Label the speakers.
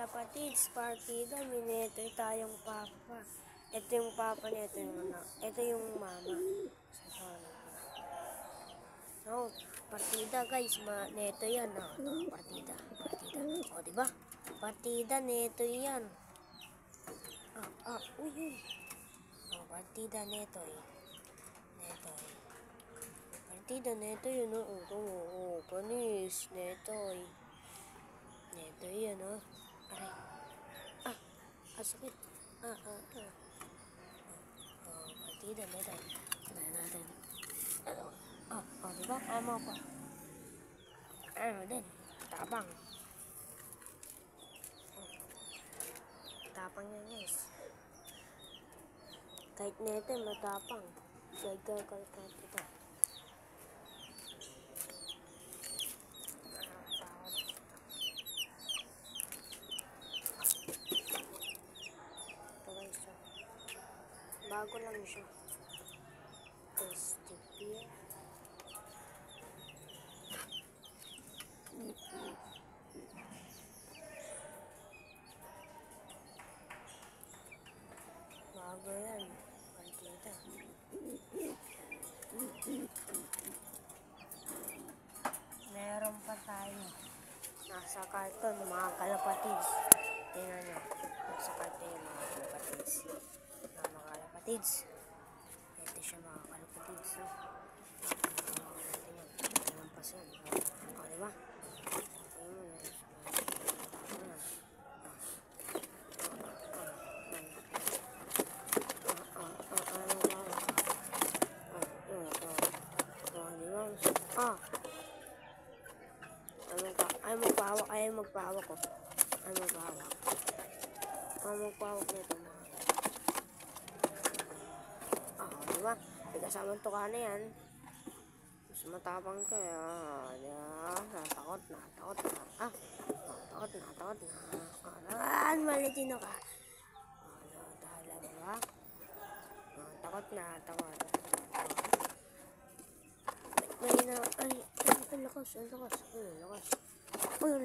Speaker 1: kalapatids, partida, minetoy tayong papa. Ito yung papa niya, ito yung anak. Ito yung mama. So, partida guys, neto yan. Partida. O, diba? Partida, neto yan. Uy. O, partida, neto eh. Partida, neto yun, panis, neto eh. Neto yan, Aray. Sakit. Partida, neto. Tignan natin. Diba? Mo pa. Din. Tapang. Tapang yan, guys. Kahit neto, matapang. Gagagalitan ito. Bago lang siya. STP. Bago yan. Partida. Meron pa tayo. Nasa karton, mga kalapatids. Tingnan nyo. Nasa karton yung mga kalapatids. Mga kalapatids. Ito siya mga kalapatids. Tingnan pa siya. Diba? Ayaw magpahawak ko. Magpahawak nito mga. Diba? May kasamang tuka na yan. Mas matapang ka. Natakot na. Malitino ka. Dahala ba? Takot na. Ay, lakas. Uy,